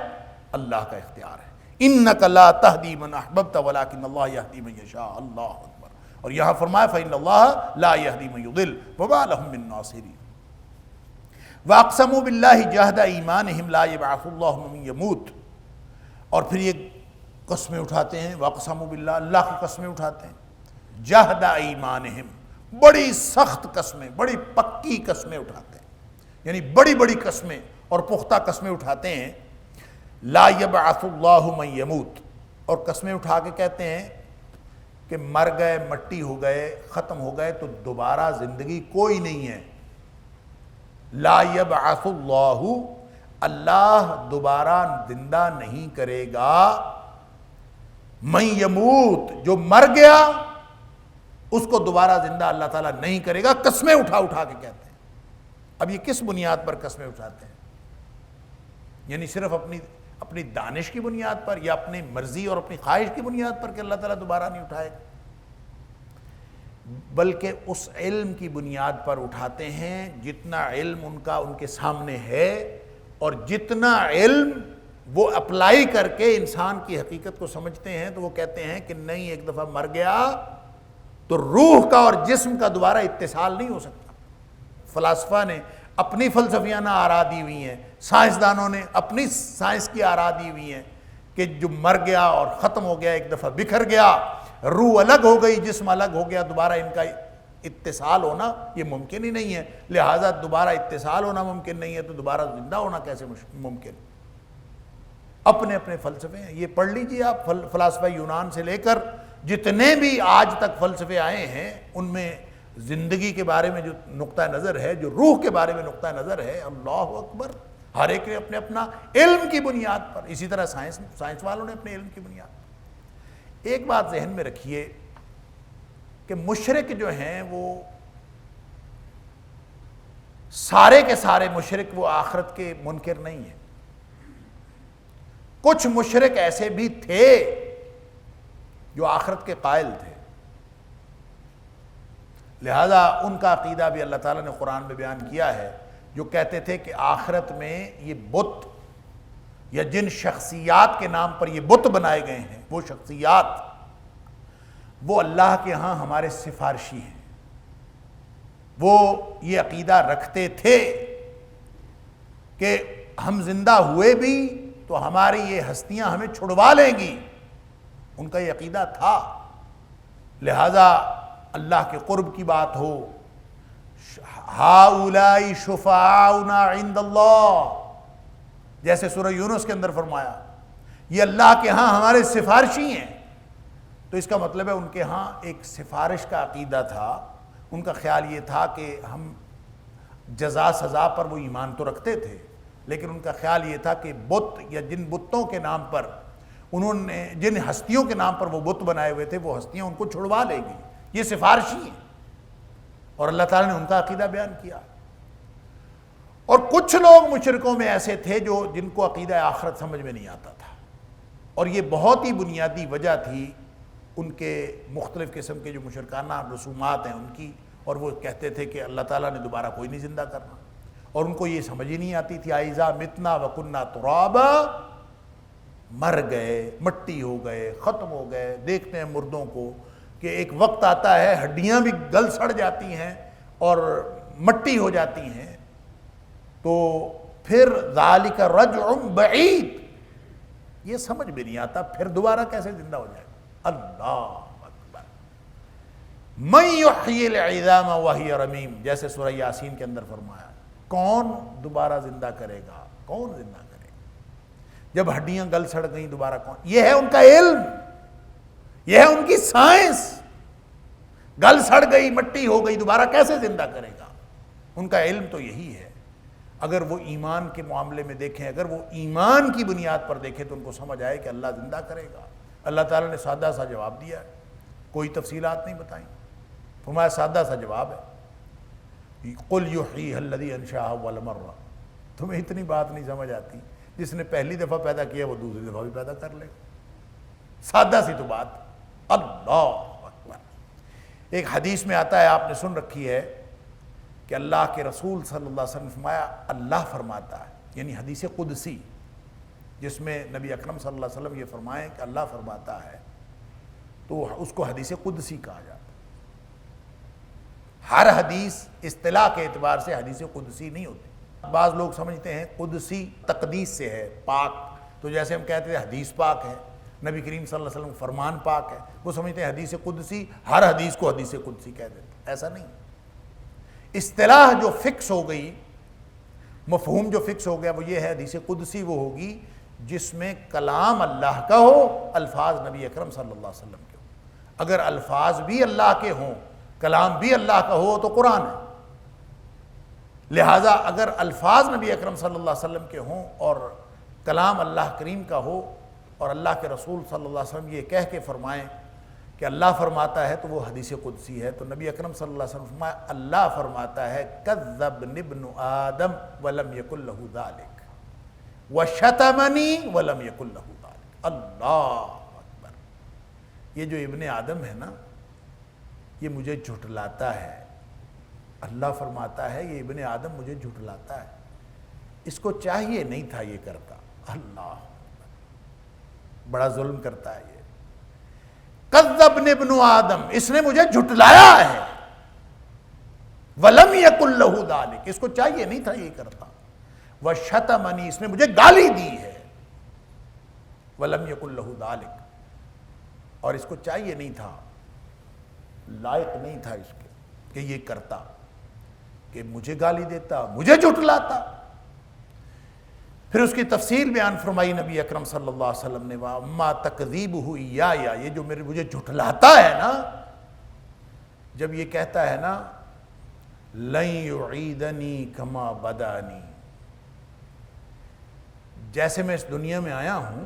A: اللہ کا اختیار ہے۔ اِنَّكَ لَا تَهْدِي مَنْ أَحْبَبْتَ وَلَكِنَّ اللَّهَ يَهْدِي مَنْ يَشَاءُ۔ اللہ اکبر۔ اور یہاں فرمایا فَإِنَّ اللَّهَ لَا يَهْدِي مَنْ يُضِلُّ وَمَا لَهُم مِّن نَّاصِرِينَ۔ وَأَقْسَمُوا بِاللَّهِ جَهْدَ إِيمَانِهِمْ لَا يَبْعَثُ اللَّهُ مَن يَمُوتُ۔ اور پھر یہ قسمیں اٹھاتے ہیں، وَأَقْسَمُوا بِاللَّهِ، اللہ کی قسمیں اٹھاتے ہیں، جَهْدَ إِيمَانِهِمْ، بڑی سخت قسمیں، بڑی پکی قسمیں اٹھاتے ہیں، یعنی بڑی بڑی قسمیں اور پختہ قسمیں اٹھاتے ہیں۔ لا یبعث اللہ من یموت، اور قسمیں اٹھا کے کہتے ہیں کہ مر گئے، مٹی ہو گئے، ختم ہو گئے تو دوبارہ زندگی کوئی نہیں ہے۔ لا یبعث اللہ، اللہ دوبارہ زندہ نہیں کرے گا، من یموت، جو مر گیا اس کو دوبارہ زندہ اللہ تعالیٰ نہیں کرے گا۔ قسمیں اٹھا کے کہتے ہیں۔ اب یہ کس بنیاد پر قسمیں اٹھاتے ہیں؟ یعنی صرف اپنی دانش کی بنیاد پر، یا اپنی مرضی اور اپنی خواہش کی بنیاد پر کہ اللہ تعالیٰ دوبارہ نہیں اٹھائے گا، بلکہ اس علم کی بنیاد پر اٹھاتے ہیں جتنا علم ان کے سامنے ہے، اور جتنا علم وہ اپلائی کر کے انسان کی حقیقت کو سمجھتے ہیں، تو وہ کہتے ہیں کہ نہیں، ایک دفعہ مر گیا تو روح کا اور جسم کا دوبارہ اتصال نہیں ہو سکتا۔ فلاسفہ نے اپنی فلسفیانہ آراء دی ہوئی ہیں، سائنسدانوں نے اپنی سائنس کی آراء دی ہوئی ہیں کہ جو مر گیا اور ختم ہو گیا، ایک دفعہ بکھر گیا، روح الگ ہو گئی، جسم الگ ہو گیا، دوبارہ ان کا اتصال ہونا یہ ممکن ہی نہیں ہے۔ لہٰذا دوبارہ اتصال ہونا ممکن نہیں ہے تو دوبارہ زندہ ہونا کیسے ممکن؟ اپنے اپنے فلسفے ہیں. یہ پڑھ لیجئے آپ فلاسفہ یونان سے لے کر جتنے بھی آج تک فلسفے آئے ہیں ان میں زندگی کے بارے میں جو نقطہ نظر ہے، جو روح کے بارے میں نقطہ نظر ہے، اللہ اکبر، ہر ایک نے اپنے اپنا علم کی بنیاد پر. اسی طرح سائنس والوں نے اپنے علم کی بنیاد پر. ایک بات ذہن میں رکھیے کہ مشرک جو ہیں وہ سارے کے سارے مشرک وہ آخرت کے منکر نہیں ہیں. کچھ مشرک ایسے بھی تھے جو آخرت کے قائل تھے، لہذا ان کا عقیدہ بھی اللہ تعالیٰ نے قرآن میں بیان کیا ہے، جو کہتے تھے کہ آخرت میں یہ بت یا جن شخصیات کے نام پر یہ بت بنائے گئے ہیں وہ شخصیات وہ اللہ کے ہاں ہمارے سفارشی ہیں. وہ یہ عقیدہ رکھتے تھے کہ ہم زندہ ہوئے بھی تو ہماری یہ ہستیاں ہمیں چھڑوا لیں گی. ان کا یہ عقیدہ تھا. لہذا اللہ کے قرب کی بات ہو، ہؤلاء شفعاؤنا عند اللہ، جیسے سورہ یونس کے اندر فرمایا یہ اللہ کے ہاں ہمارے سفارشی ہیں، تو اس کا مطلب ہے ان کے ہاں ایک سفارش کا عقیدہ تھا. ان کا خیال یہ تھا کہ ہم جزا سزا پر وہ ایمان تو رکھتے تھے، لیکن ان کا خیال یہ تھا کہ بت یا جن بتوں کے نام پر انہوں نے، جن ہستیوں کے نام پر وہ بت بنائے ہوئے تھے، وہ ہستیاں ان کو چھڑوا لے گی، یہ سفارشی ہیں. اور اللہ تعالیٰ نے ان کا عقیدہ بیان کیا. اور کچھ لوگ مشرکوں میں ایسے تھے جن کو عقیدہ آخرت سمجھ میں نہیں آتا تھا، اور یہ بہت ہی بنیادی وجہ تھی ان کے مختلف قسم کے جو مشرکانہ رسومات ہیں ان کی. اور وہ کہتے تھے کہ اللہ تعالیٰ نے دوبارہ کوئی نہیں زندہ کرنا، اور ان کو یہ سمجھ ہی نہیں آتی تھی اذا متنا وکننا ترابا، مر گئے، مٹی ہو گئے، ختم ہو گئے. دیکھتے ہیں مردوں کو کہ ایک وقت آتا ہے ہڈیاں بھی گل سڑ جاتی ہیں اور مٹی ہو جاتی ہیں، تو پھر ذالک رجع بعید، یہ سمجھ بھی نہیں آتا پھر دوبارہ کیسے زندہ ہو جائے گا. اللہ اکبر. من یحیی العظام وہی رمیم، جیسے سورہ یاسین کے اندر فرمایا، کون دوبارہ زندہ کرے گا، کون زندہ کرے گا جب ہڈیاں گل سڑ گئیں، دوبارہ کون. یہ ہے ان کا علم، یہ ہے ان کی سائنس. گل سڑ گئی، مٹی ہو گئی، دوبارہ کیسے زندہ کرے گا. ان کا علم تو یہی ہے. اگر وہ ایمان کے معاملے میں دیکھیں، اگر وہ ایمان کی بنیاد پر دیکھیں تو ان کو سمجھ آئے کہ اللہ زندہ کرے گا. اللہ تعالیٰ نے سادہ سا جواب دیا ہے، کوئی تفصیلات نہیں بتائیں. فرمایا سادہ سا جواب ہے، قل یحییھا الذی انشأھا اول مرہ. تمہیں اتنی بات نہیں سمجھ آتی، جس نے پہلی دفعہ پیدا کیا وہ دوسری دفعہ بھی پیدا کر لے. سادہ سی تو بات. اللہ اکبر. ایک حدیث میں آتا ہے، آپ نے سن رکھی ہے، کہ اللہ کے رسول صلی اللہ علیہ وسلم فرمایا، اللہ فرماتا ہے، یعنی حدیث قدسی جس میں نبی اکرم صلی اللہ علیہ وسلم یہ فرمائیں کہ اللہ فرماتا ہے، تو اس کو حدیث قدسی کہا جاتا ہے. ہر حدیث اصطلاح کے اعتبار سے حدیث قدسی نہیں ہوتی. بعض لوگ سمجھتے ہیں قدسی تقدیس سے ہے، پاک، تو جیسے ہم کہتے ہیں حدیث پاک ہے، نبی کریم صلی اللہ علیہ وسلم فرمان پاک ہے، وہ سمجھتے ہیں حدیث قدسی، ہر حدیث کو حدیث قدسی کہہ دیتے ہیں. ایسا نہیں. اصطلاح جو فکس ہو گئی، مفہوم جو فکس ہو گیا وہ یہ ہے، حدیث قدسی وہ ہوگی جس میں کلام اللہ کا ہو، الفاظ نبی اکرم صلی اللہ علیہ وسلم کے ہو. اگر الفاظ بھی اللہ کے ہوں، کلام بھی اللہ کا ہو تو قرآن ہے. لہٰذا اگر الفاظ نبی اکرم صلی اللہ علیہ وسلم کے ہوں اور کلام اللہ کریم کا ہو، اور اللہ کے رسول صلی اللہ علیہ وسلم یہ کہہ کے فرمائیں کہ اللہ فرماتا ہے، تو وہ حدیث قدسی ہے. تو نبی اکرم صلی اللہ علیہ وسلم فرمایا، اللہ فرماتا ہے کذبنی ابن آدم ولم یکن لہ ذلک وشتمنی ولم یکن لہ ذلک. اللہ اکبر. یہ جو ابن آدم ہے نا، یہ مجھے جھٹلاتا ہے. اللہ فرماتا ہے یہ ابن آدم مجھے جھٹلاتا ہے، اس کو چاہیے نہیں تھا یہ کرتا. اللہ بڑا ظلم کرتا ہے یہ. کذبنی ابن آدم، اس نے مجھے جھٹلایا ہے. ولم یکن لہ ذلک، اس کو چاہیے نہیں تھا یہ کرتا. وشتمنی، اس نے مجھے گالی دی ہے. ولم یکن لہ ذلک، اور اس کو چاہیے نہیں تھا، لائق نہیں تھا اس کے کہ یہ کرتا، کہ مجھے گالی دیتا، مجھے جھٹلاتا. پھر اس کی تفصیل بیان فرمائی نبی اکرم صلی اللہ علیہ وسلم نے، وَأَمَّا تَكْذِيبُهُ إِيَّايَ، یہ جو مجھے جھٹلاتا ہے نا، جب یہ کہتا ہے نا لَن يُعِيدَنِي كَمَا بَدَانِي، جیسے میں اس دنیا میں آیا ہوں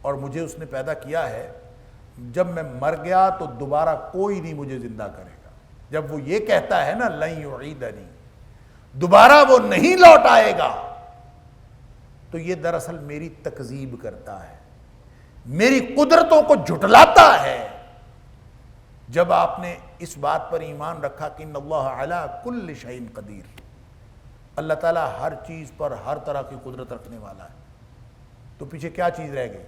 A: اور مجھے اس نے پیدا کیا ہے، جب میں مر گیا تو دوبارہ کوئی نہیں مجھے زندہ کرے گا. جب وہ یہ کہتا ہے نا لَن يُعِيدَنِي، دوبارہ وہ نہیں لوٹ آئے گا، تو یہ دراصل میری تکذیب کرتا ہے، میری قدرتوں کو جھٹلاتا ہے. جب آپ نے اس بات پر ایمان رکھا کہ ان اللہ علی کل شیء قدیر، اللہ تعالیٰ ہر چیز پر ہر طرح کی قدرت رکھنے والا ہے، تو پیچھے کیا چیز رہ گئی؟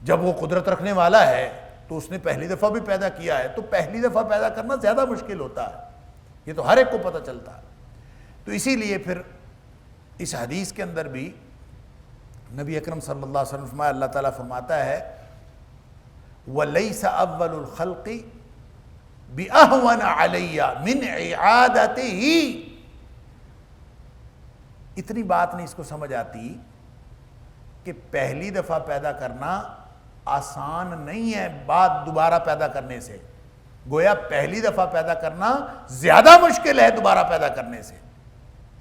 A: جب وہ قدرت رکھنے والا ہے تو اس نے پہلی دفعہ بھی پیدا کیا ہے، تو پہلی دفعہ پیدا کرنا زیادہ مشکل ہوتا ہے، یہ تو ہر ایک کو پتہ چلتا ہے. تو اسی لیے پھر اس حدیث کے اندر بھی نبی اکرم صلی اللہ علیہ وسلم فرمایا، اللہ تعالیٰ فرماتا ہے وَلَيْسَ أَوَّلُ الْخَلْقِ بِأَهْوَنَ عَلَيَّ مِنْ إِعَادَتِهِ. اتنی بات نہیں اس کو سمجھ آتی کہ پہلی دفعہ پیدا کرنا آسان نہیں ہے بعد دوبارہ پیدا کرنے سے، گویا پہلی دفعہ پیدا کرنا زیادہ مشکل ہے دوبارہ پیدا کرنے سے.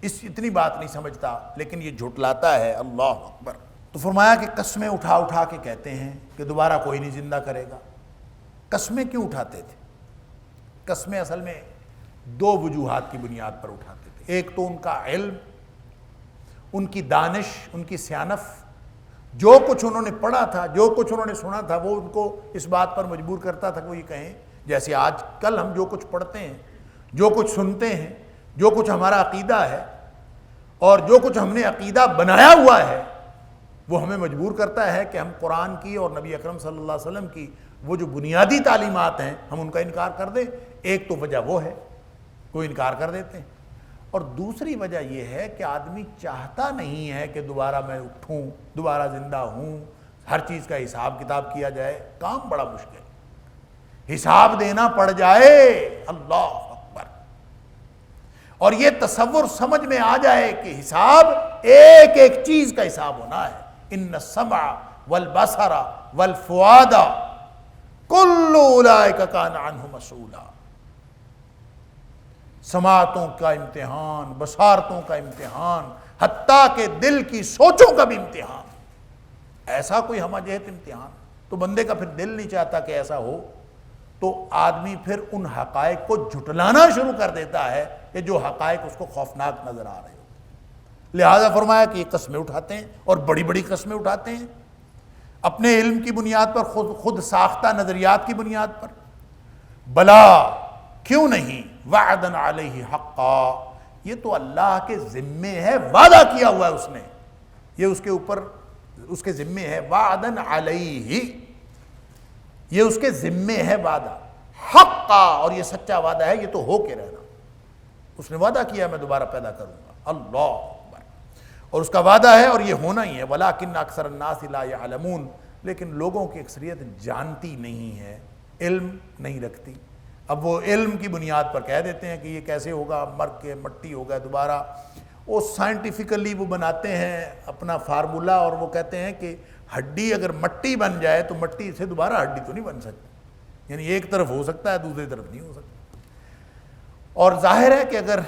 A: اتنی بات نہیں سمجھتا، لیکن یہ جھٹلاتا ہے. اللہ اکبر. تو فرمایا کہ قسمیں اٹھا اٹھا کے کہتے ہیں کہ دوبارہ کوئی نہیں زندہ کرے گا. قسمیں کیوں اٹھاتے تھے؟ قسمیں اصل میں دو وجوہات کی بنیاد پر اٹھاتے تھے. ایک تو ان کا علم، ان کی دانش، ان کی سیانف، جو کچھ انہوں نے پڑھا تھا، جو کچھ انہوں نے سنا تھا، وہ ان کو اس بات پر مجبور کرتا تھا کہ وہ یہ کہیں. جیسے آج کل ہم جو کچھ پڑھتے ہیں، جو کچھ سنتے ہیں، جو کچھ ہمارا عقیدہ ہے اور جو کچھ ہم نے عقیدہ بنایا ہوا ہے، وہ ہمیں مجبور کرتا ہے کہ ہم قرآن کی اور نبی اکرم صلی اللہ علیہ وسلم کی وہ جو بنیادی تعلیمات ہیں ہم ان کا انکار کر دیں. ایک تو وجہ وہ ہے، وہ انکار کر دیتے ہیں. اور دوسری وجہ یہ ہے کہ آدمی چاہتا نہیں ہے کہ دوبارہ میں اٹھوں، دوبارہ زندہ ہوں، ہر چیز کا حساب کتاب کیا جائے. کام بڑا مشکل، حساب دینا پڑ جائے. اللہ اکبر. اور یہ تصور سمجھ میں آ جائے کہ حساب ایک ایک چیز کا حساب ہونا ہے. ان السمع والبصر والفؤاد کل اولئک کان عنہ مسئولا. سماعتوں کا امتحان، بصارتوں کا امتحان، حتیٰ کہ دل کی سوچوں کا بھی امتحان. ایسا کوئی ہمہ جہت امتحان تو بندے کا پھر دل نہیں چاہتا کہ ایسا ہو، تو آدمی پھر ان حقائق کو جھٹلانا شروع کر دیتا ہے کہ جو حقائق اس کو خوفناک نظر آ رہے ہو. لہذا فرمایا کہ یہ قسمیں اٹھاتے ہیں اور بڑی بڑی قسمیں اٹھاتے ہیں اپنے علم کی بنیاد پر، خود ساختہ نظریات کی بنیاد پر. بلا کیوں نہیں، وعدن علیہ حقا، یہ تو اللہ کے ذمے ہے، وعدہ کیا ہوا ہے اس نے، یہ اس کے اوپر اس کے ذمے ہے. وعدن علیہ، یہ اس کے ذمے ہے وعدہ. حقا، اور یہ سچا وعدہ ہے، یہ تو ہو کے رہنا. اس نے وعدہ کیا میں دوبارہ پیدا کروں گا. اللہ اکبر. اور اس کا وعدہ ہے اور یہ ہونا ہی ہے. وَلَٰكِنَّ أَكْثَرَ النَّاسِ لَا يَعْلَمُونَ، لیکن لوگوں کی اکثریت جانتی نہیں ہے، علم نہیں رکھتی. اب وہ علم کی بنیاد پر کہہ دیتے ہیں کہ یہ کیسے ہوگا، مر کے مٹی ہوگا دوبارہ. وہ سائنٹیفیکلی وہ بناتے ہیں اپنا فارمولا، اور وہ کہتے ہیں کہ ہڈی اگر مٹی بن جائے تو مٹی سے دوبارہ ہڈی تو نہیں بن سکتی. یعنی ایک طرف ہو سکتا ہے، دوسری طرف نہیں ہو سکتا. اور ظاہر ہے کہ اگر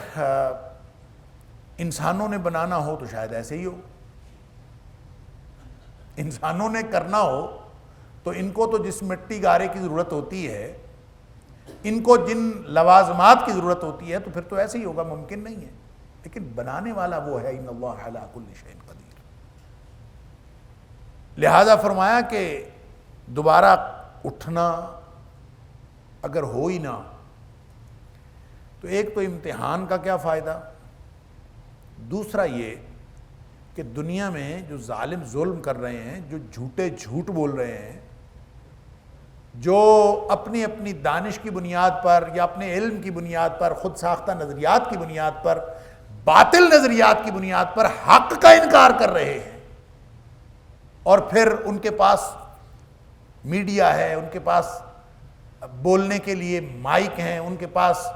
A: انسانوں نے بنانا ہو تو شاید ایسے ہی ہو. انسانوں نے کرنا ہو تو ان کو تو جس مٹی گارے کی ضرورت ہوتی ہے، ان کو جن لوازمات کی ضرورت ہوتی ہے، تو پھر تو ایسے ہی ہوگا. ممکن نہیں ہے. لیکن بنانے والا وہ ہے، ان اللہ علی کل شیء قدیر. لہذا فرمایا کہ دوبارہ اٹھنا اگر ہو ہی نہ تو ایک تو امتحان کا کیا فائدہ، دوسرا یہ کہ دنیا میں جو ظالم ظلم کر رہے ہیں، جو جھوٹے جھوٹ بول رہے ہیں، جو اپنی اپنی دانش کی بنیاد پر یا اپنے علم کی بنیاد پر، خود ساختہ نظریات کی بنیاد پر، باطل نظریات کی بنیاد پر حق کا انکار کر رہے ہیں، اور پھر ان کے پاس میڈیا ہے، ان کے پاس بولنے کے لیے مائک ہیں، ان کے پاس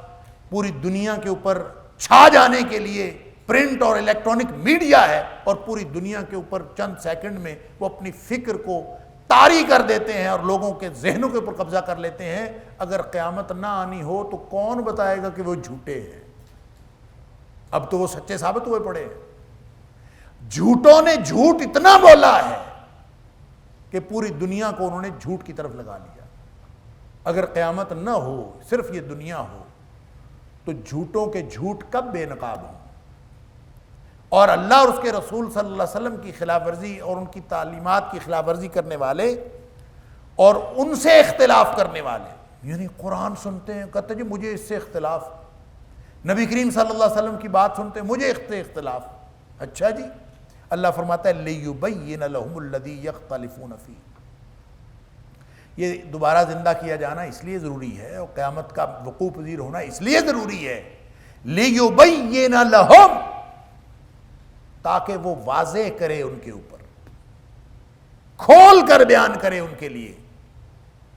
A: پوری دنیا کے اوپر چھا جانے کے لیے پرنٹ اور الیکٹرانک میڈیا ہے، اور پوری دنیا کے اوپر چند سیکنڈ میں وہ اپنی فکر کو طاری کر دیتے ہیں اور لوگوں کے ذہنوں کے اوپر قبضہ کر لیتے ہیں۔ اگر قیامت نہ آنی ہو تو کون بتائے گا کہ وہ جھوٹے ہیں؟ اب تو وہ سچے ثابت ہوئے پڑے ہیں۔ جھوٹوں نے جھوٹ اتنا بولا ہے کہ پوری دنیا کو انہوں نے جھوٹ کی طرف لگا لیا۔ اگر قیامت نہ ہو، صرف یہ دنیا ہو، تو جھوٹوں کے جھوٹ کب بے نقاب ہوں، اور اللہ اور اس کے رسول صلی اللہ علیہ وسلم کی خلاف ورزی اور ان کی تعلیمات کی خلاف ورزی کرنے والے اور ان سے اختلاف کرنے والے، یعنی قرآن سنتے ہیں، کہتے ہیں جی مجھے اس سے اختلاف، نبی کریم صلی اللہ علیہ وسلم کی بات سنتے ہیں مجھے اختلاف، اچھا جی، اللہ فرماتا ہے لِيُبَيِّنَ لَهُمُ الَّذِي يَخْتَلِفُونَ فِيهِ۔ یہ دوبارہ زندہ کیا جانا اس لیے ضروری ہے، اور قیامت کا وقوع پذیر ہونا اس لیے ضروری ہے، لِيُبَيِّنَ لَهُمْ، تاکہ وہ واضح کرے ان کے اوپر، کھول کر بیان کرے ان کے لیے،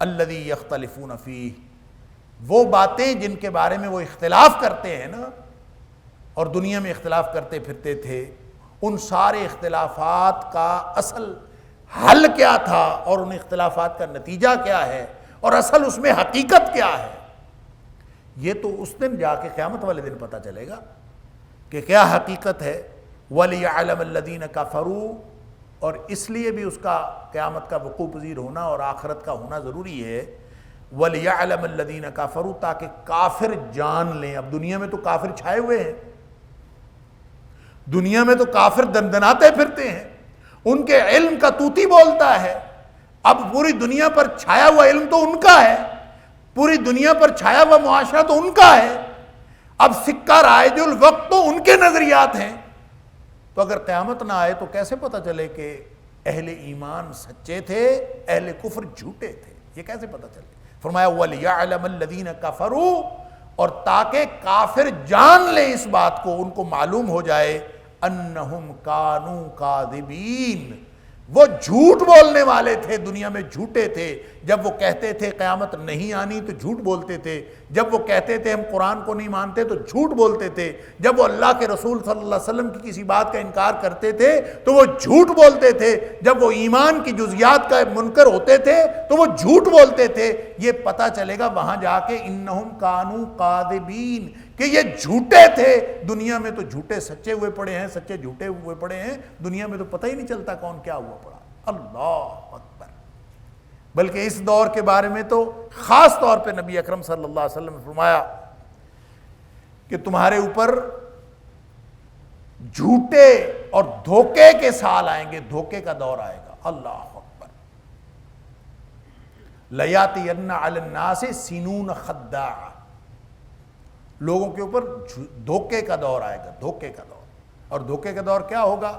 A: الذی یختلفون فیہ، وہ باتیں جن کے بارے میں وہ اختلاف کرتے ہیں نا، اور دنیا میں اختلاف کرتے پھرتے تھے، ان سارے اختلافات کا اصل حل کیا تھا، اور ان اختلافات کا نتیجہ کیا ہے، اور اصل اس میں حقیقت کیا ہے، یہ تو اس دن جا کے قیامت والے دن پتہ چلے گا کہ کیا حقیقت ہے۔ وَلِيَعْلَمَ الَّذِينَ كَفَرُوا، اور اس لیے بھی اس کا قیامت کا وقوع پذیر ہونا اور آخرت کا ہونا ضروری ہے، وَلِيَعْلَمَ الَّذِينَ كَفَرُوا، تاکہ کافر جان لیں۔ اب دنیا میں تو کافر چھائے ہوئے ہیں، دنیا میں تو کافر دندناتے پھرتے ہیں، ان کے علم کا طوطی بولتا ہے۔ اب پوری دنیا پر چھایا ہوا علم تو ان کا ہے، پوری دنیا پر چھایا ہوا معاشرہ تو ان کا ہے، اب سکہ رائج الوقت تو ان کے نظریات ہیں۔ تو اگر قیامت نہ آئے تو کیسے پتہ چلے کہ اہل ایمان سچے تھے، اہل کفر جھوٹے تھے؟ یہ کیسے پتہ چلے؟ فرمایا وَلِيَعْلَمَ الَّذِينَ كَفَرُوا، اور تاکہ کافر جان لیں اس بات کو، ان کو معلوم ہو جائے، انہم کانوا کاذبین، وہ جھوٹ بولنے والے تھے، دنیا میں جھوٹے تھے۔ جب وہ کہتے تھے قیامت نہیں آنی تو جھوٹ بولتے تھے، جب وہ کہتے تھے ہم قرآن کو نہیں مانتے تو جھوٹ بولتے تھے، جب وہ اللہ کے رسول صلی اللہ علیہ وسلم کی کسی بات کا انکار کرتے تھے تو وہ جھوٹ بولتے تھے، جب وہ ایمان کی جزیات کا منکر ہوتے تھے تو وہ جھوٹ بولتے تھے۔ یہ پتہ چلے گا وہاں جا کے انہم کانوا کاذبین، کہ یہ جھوٹے تھے۔ دنیا میں تو جھوٹے سچے ہوئے پڑے ہیں، سچے جھوٹے ہوئے پڑے ہیں، دنیا میں تو پتہ ہی نہیں چلتا کون کیا ہوا پڑا۔ اللہ اکبر۔ بلکہ اس دور کے بارے میں تو خاص طور پہ نبی اکرم صلی اللہ علیہ وسلم نے فرمایا کہ تمہارے اوپر جھوٹے اور دھوکے کے سال آئیں گے، دھوکے کا دور آئے گا۔ اللہ اکبر۔ لَيَأْتِيَنَّ عَلَى النَّاسِ سِنُونَ خَدَّاعَةٌ، لوگوں کے اوپر دھوکے کا دور آئے گا، دھوکے کا دور۔ اور دھوکے کا دور کیا ہوگا؟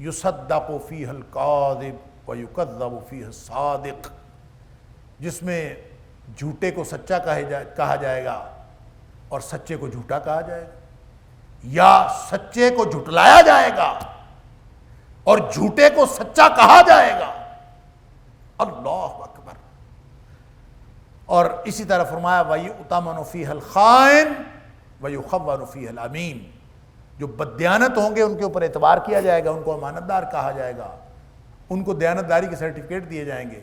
A: یصدق فیہ الکاذب ویکذب فیہ الصادق، جس میں جھوٹے کو سچا کہا جائے گا اور سچے کو جھوٹا کہا جائے گا، یا سچے کو جھٹلایا جائے گا اور جھوٹے کو سچا کہا جائے گا۔ اللہ اکبر۔ اور اسی طرح فرمایا وَيُؤْتَمَنُ فِيهَا الْخَائِنُ وَيُخَوَّنُ فِيهَا الْأَمِينُ، جو بددیانت ہوں گے ان کے اوپر اعتبار کیا جائے گا، ان کو امانت دار کہا جائے گا، ان کو دیانت داری کے سرٹیفکیٹ دیے جائیں گے،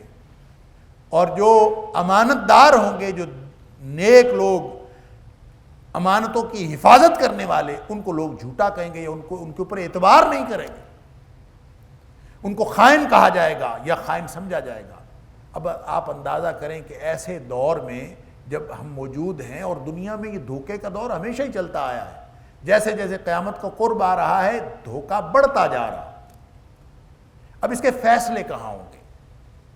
A: اور جو امانت دار ہوں گے، جو نیک لوگ امانتوں کی حفاظت کرنے والے، ان کو لوگ جھوٹا کہیں گے یا ان کے اوپر اعتبار نہیں کریں گے، ان کو خائن کہا جائے گا یا خائن سمجھا جائے گا۔ اب آپ اندازہ کریں کہ ایسے دور میں جب ہم موجود ہیں، اور دنیا میں یہ دھوکے کا دور ہمیشہ ہی چلتا آیا ہے، جیسے جیسے قیامت کا قرب آ رہا ہے دھوکہ بڑھتا جا رہا۔ اب اس کے فیصلے کہاں ہوں گے؟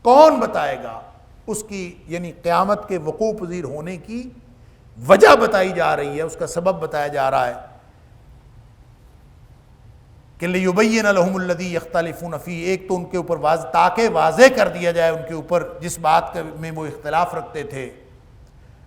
A: کون بتائے گا اس کی، یعنی قیامت کے وقوع پذیر ہونے کی وجہ بتائی جا رہی ہے، اس کا سبب بتایا جا رہا ہے کہ لِيُبَيِّنَ لَهُمُ الَّذِي يَخْتَلِفُونَ فِيهِ، ایک تو ان کے اوپر تاکہ واضح کر دیا جائے ان کے اوپر جس بات میں وہ اختلاف رکھتے تھے،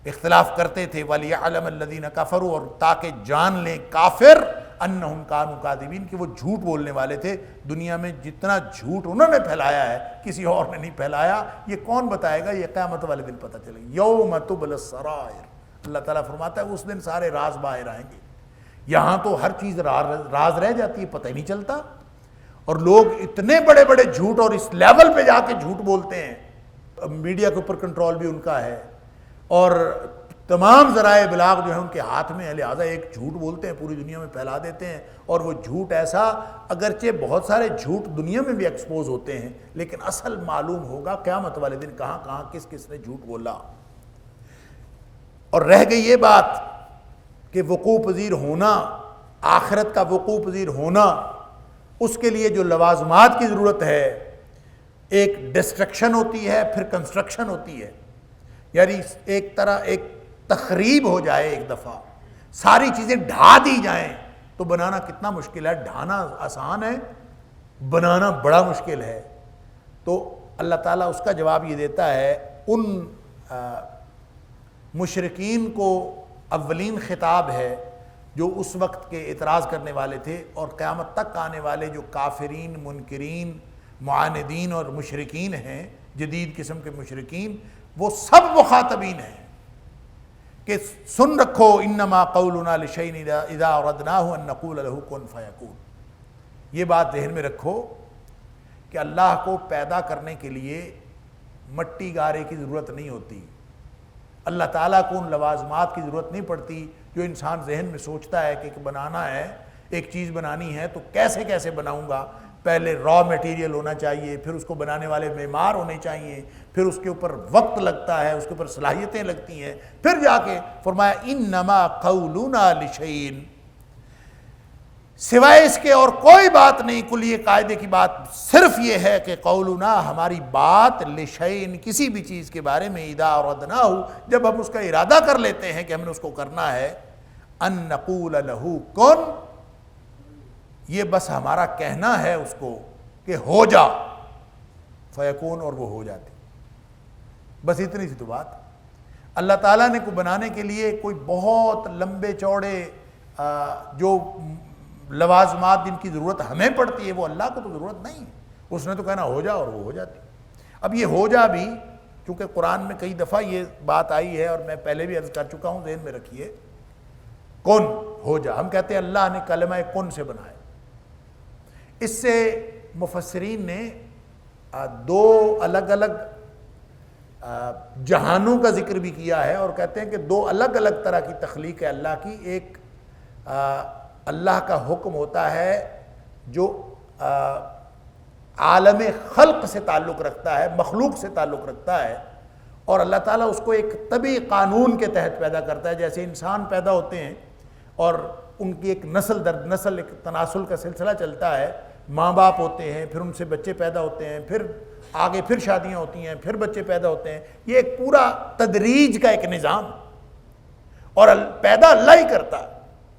A: اختلاف کرتے تھے، وَلِيَعْلَمَ الَّذِينَ كَفَرُوا، اور تاکہ جان لیں کافر أَنَّهُمْ كَانُوا كَاذِبِينَ کہ وہ جھوٹ بولنے والے تھے۔ دنیا میں جتنا جھوٹ انہوں نے پھیلایا ہے کسی اور نے نہیں پھیلایا، یہ کون بتائے گا؟ یہ قیامت والے دن پتہ چلے گا۔ يَوْمَ تُبْلَى السَّرَائِرُ، اللہ تعالیٰ فرماتا ہے اس دن سارے راز باہر آئیں گے۔ یہاں تو ہر چیز راز رہ جاتی ہے، پتہ ہی نہیں چلتا، اور لوگ اتنے بڑے بڑے جھوٹ اور اس لیول پہ جا کے جھوٹ بولتے ہیں۔ میڈیا کے اوپر کنٹرول بھی ان کا ہے، اور تمام ذرائع ابلاغ جو ہیں ان کے ہاتھ میں ہے، لہٰذا ایک جھوٹ بولتے ہیں پوری دنیا میں پھیلا دیتے ہیں، اور وہ جھوٹ ایسا، اگرچہ بہت سارے جھوٹ دنیا میں بھی ایکسپوز ہوتے ہیں، لیکن اصل معلوم ہوگا قیامت والے دن کہاں کہاں کس کس نے جھوٹ بولا۔ اور رہ گئی یہ بات کہ وقوع پذیر ہونا، آخرت کا وقوع پذیر ہونا، اس کے لیے جو لوازمات کی ضرورت ہے، ایک ڈسٹرکشن ہوتی ہے، پھر کنسٹرکشن ہوتی ہے، یعنی ایک طرح ایک تخریب ہو جائے، ایک دفعہ ساری چیزیں ڈھا دی جائیں تو بنانا کتنا مشکل ہے۔ ڈھانا آسان ہے، بنانا بڑا مشکل ہے۔ تو اللہ تعالیٰ اس کا جواب یہ دیتا ہے، ان مشرکین کو اولین خطاب ہے جو اس وقت کے اعتراض کرنے والے تھے، اور قیامت تک آنے والے جو کافرین، منکرین، معاندین اور مشرکین ہیں، جدید قسم کے مشرکین، وہ سب مخاطبین ہیں کہ سن رکھو، انما قولنا لشیء اذا اردناہ ان نقول له کن فیکون۔ یہ بات ذہن میں رکھو کہ اللہ کو پیدا کرنے کے لیے مٹی گارے کی ضرورت نہیں ہوتی، اللہ تعالیٰ کو ان لوازمات کی ضرورت نہیں پڑتی جو انسان ذہن میں سوچتا ہے کہ بنانا ہے، ایک چیز بنانی ہے تو کیسے کیسے بناؤں گا۔ پہلے را میٹیریل ہونا چاہیے، پھر اس کو بنانے والے معمار ہونے چاہیے، پھر اس کے اوپر وقت لگتا ہے، اس کے اوپر صلاحیتیں لگتی ہیں، پھر جا کے فرمایا انما قولنا لشیء، سوائے اس کے اور کوئی بات نہیں۔ کل یہ قاعدے کی بات صرف یہ ہے کہ قولنا، ہماری بات، لشیء، کسی بھی چیز کے بارے میں، اذا اردناہ، جب ہم اس کا ارادہ کر لیتے ہیں کہ ہم نے اس کو کرنا ہے، ان نقول له کن، یہ بس ہمارا کہنا ہے اس کو کہ ہو جا، فیکون، اور وہ ہو جاتی۔ بس اتنی سی تو بات۔ اللہ تعالیٰ نے کو بنانے کے لیے کوئی بہت لمبے چوڑے جو لوازمات جن کی ضرورت ہمیں پڑتی ہے، وہ اللہ کو تو ضرورت نہیں ہے، اس نے تو کہنا ہو جا اور وہ ہو جاتی۔ اب یہ ہو جا بھی، چونکہ قرآن میں کئی دفعہ یہ بات آئی ہے، اور میں پہلے بھی عرض کر چکا ہوں، ذہن میں رکھیے، کن، ہو جا، ہم کہتے ہیں اللہ نے کلمہ کن سے بنایا۔ اس سے مفسرین نے دو الگ الگ جہانوں کا ذکر بھی کیا ہے، اور کہتے ہیں کہ دو الگ الگ طرح کی تخلیق ہے اللہ کی۔ ایک اللہ کا حکم ہوتا ہے جو عالم خلق سے تعلق رکھتا ہے، مخلوق سے تعلق رکھتا ہے، اور اللہ تعالیٰ اس کو ایک طبعی قانون کے تحت پیدا کرتا ہے۔ جیسے انسان پیدا ہوتے ہیں اور ان کی ایک نسل در نسل ایک تناسل کا سلسلہ چلتا ہے، ماں باپ ہوتے ہیں، پھر ان سے بچے پیدا ہوتے ہیں، پھر آگے پھر شادیاں ہوتی ہیں، پھر بچے پیدا ہوتے ہیں، یہ ایک پورا تدریج کا ایک نظام، اور پیدا اللہ ہی کرتا ہے،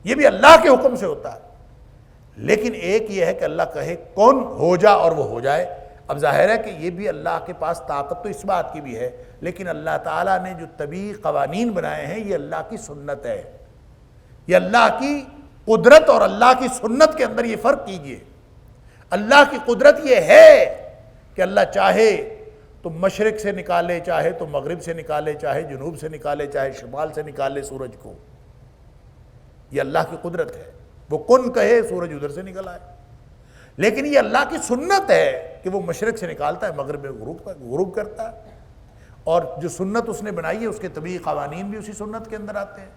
A: یہ بھی اللہ کے حکم سے ہوتا ہے۔ لیکن ایک یہ ہے کہ اللہ کہے کون، ہو جا، اور وہ ہو جائے۔ اب ظاہر ہے کہ یہ بھی اللہ کے پاس طاقت تو اس بات کی بھی ہے، لیکن اللہ تعالیٰ نے جو طبعی قوانین بنائے ہیں یہ اللہ کی سنت ہے، یہ اللہ کی قدرت اور اللہ کی سنت کے اندر یہ فرق کیجئے۔ اللہ کی قدرت یہ ہے کہ اللہ چاہے تو مشرق سے نکالے، چاہے تو مغرب سے نکالے، چاہے جنوب سے نکالے، چاہے شمال سے نکالے سورج کو، یہ اللہ کی قدرت ہے۔ وہ کن کہے سورج ادھر سے نکل آئے، لیکن یہ اللہ کی سنت ہے کہ وہ مشرق سے نکالتا ہے، مغرب میں غروب کرتا ہے، اور جو سنت اس نے بنائی ہے اس کے طبعی قوانین بھی اسی سنت کے اندر آتے ہیں۔